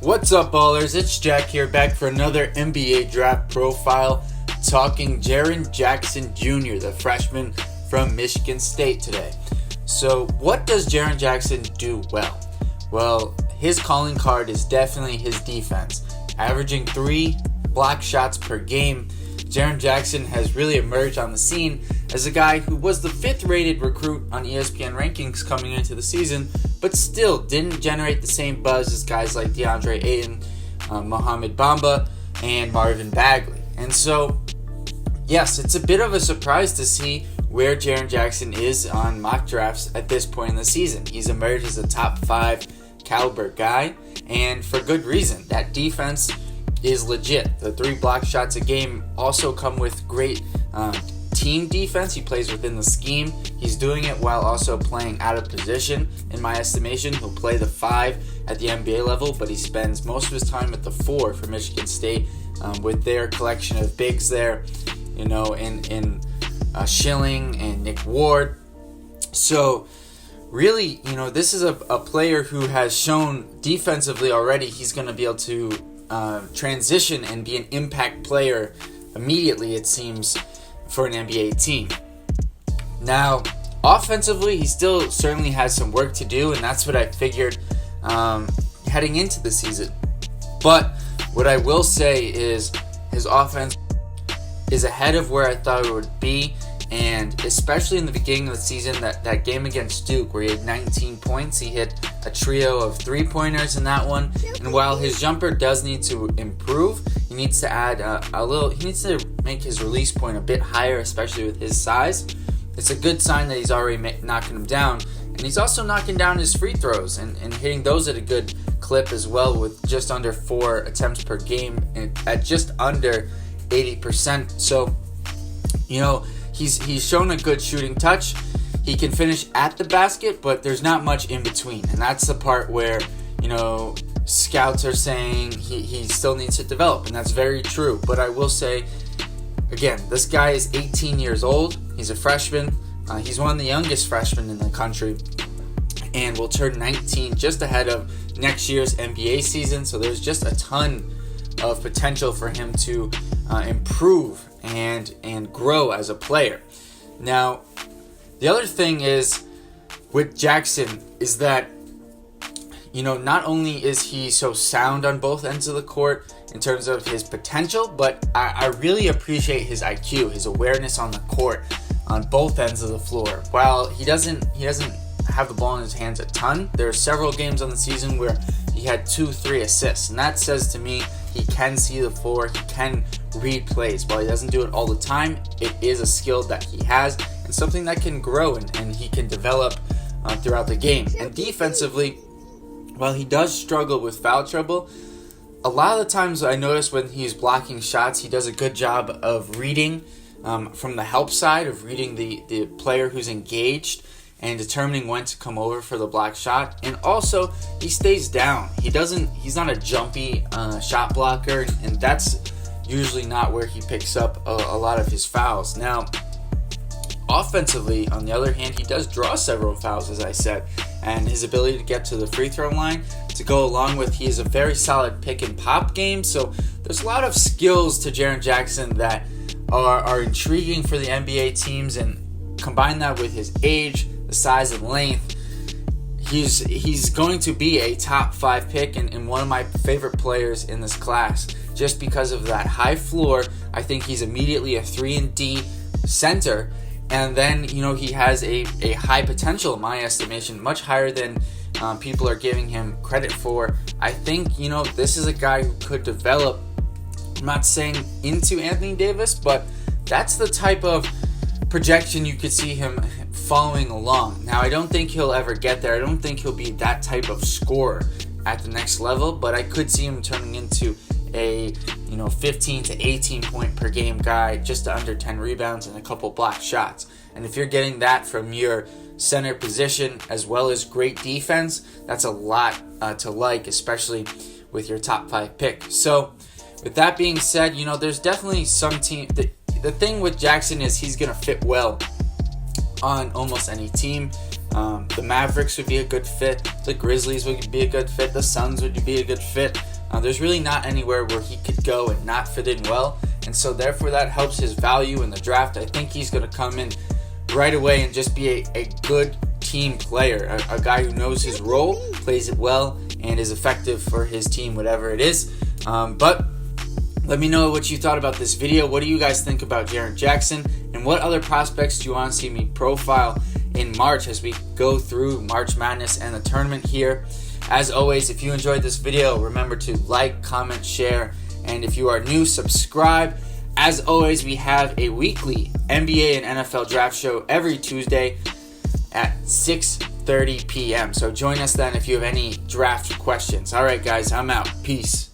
What's up, ballers? It's Jack here, back for another NBA draft profile, talking Jaren Jackson Jr., the freshman from Michigan State today. So, what does Jaren Jackson do well? Well, his calling card is definitely his defense. Averaging 3 block shots per game, Jaren Jackson has really emerged on the scene as a guy who was the 5th rated recruit on ESPN rankings coming into the season, but still didn't generate the same buzz as guys like DeAndre Ayton, Mohamed Bamba, and Marvin Bagley. And so, yes, it's a bit of a surprise to see where Jaren Jackson is on mock drafts at this point in the season. He's emerged as a top 5 caliber guy, and for good reason. That defense is legit. The 3 block shots a game also come with great team defense. He plays within the scheme. He's doing it while also playing out of position. In my estimation, he'll play the 5 at the NBA level, but he spends most of his time at the 4 for Michigan State with their collection of bigs there, in Schilling and Nick Ward. So really, this is a player who has shown defensively already he's going to be able to transition and be an impact player immediately, it seems, for an NBA team. Now, offensively, he still certainly has some work to do, and that's what I figured heading into the season. But what I will say is his offense is ahead of where I thought it would be, and especially in the beginning of the season, that game against Duke where he had 19 points, he hit a trio of 3-pointers in that one. And while his jumper does need to improve, he needs to add he needs to make his release point a bit higher, especially with his size. It's a good sign that he's already knocking him down, and he's also knocking down his free throws and hitting those at a good clip as well, with just under 4 attempts per game and at just under 80%. So, He's shown a good shooting touch. He can finish at the basket, but there's not much in between. And that's the part where, scouts are saying he still needs to develop. And that's very true. But I will say, again, this guy is 18 years old. He's a freshman. He's one of the youngest freshmen in the country. And will turn 19 just ahead of next year's NBA season. So there's just a ton of potential for him to improve and grow as a player. Now, the other thing is with Jackson is that, not only is he so sound on both ends of the court in terms of his potential, but I really appreciate his IQ, his awareness on the court on both ends of the floor. While he doesn't have the ball in his hands a ton, there are several games on the season where he had 2-3 assists, and that says to me he can see the floor, he can read plays. While he doesn't do it all the time, it is a skill that he has and something that can grow and he can develop throughout the game. And defensively, while he does struggle with foul trouble, a lot of the times I notice when he's blocking shots, he does a good job of reading from the help side, of reading the player who's engaged and determining when to come over for the block shot. And also, he stays down. He's not a jumpy shot blocker, and that's usually not where he picks up a lot of his fouls. Now, offensively, on the other hand, he does draw several fouls, as I said, and his ability to get to the free throw line to go along with, he is a very solid pick and pop game. So there's a lot of skills to Jaren Jackson that are intriguing for the NBA teams, and combine that with his age, the size and length, he's going to be a top 5 pick and one of my favorite players in this class, just because of that high floor. I think he's immediately a 3-and-D center, and then he has a high potential in my estimation, much higher than people are giving him credit for. I think this is a guy who could develop, I'm not saying into Anthony Davis, but that's the type of projection you could see him following along. Now, I don't think he'll ever get there. I don't think he'll be that type of scorer at the next level, but I could see him turning into a 15 to 18 point per game guy, just under 10 rebounds and a couple block shots. And if you're getting that from your center position as well as great defense, that's a lot to like, especially with your top 5 pick. So with that being said, there's definitely some team. The thing with Jackson is he's going to fit well on almost any team. The Mavericks would be a good fit. The Grizzlies would be a good fit. The Suns would be a good fit. There's really not anywhere where he could go and not fit in well. And so therefore that helps his value in the draft. I think he's going to come in right away and just be a good team player. A guy who knows his role, plays it well, and is effective for his team, whatever it is. But let me know what you thought about this video. What do you guys think about Jaren Jackson? And what other prospects do you want to see me profile in March as we go through March Madness and the tournament here? As always, if you enjoyed this video, remember to like, comment, share, and if you are new, subscribe. As always, we have a weekly NBA and NFL draft show every Tuesday at 6:30 p.m. So join us then if you have any draft questions. All right, guys, I'm out. Peace.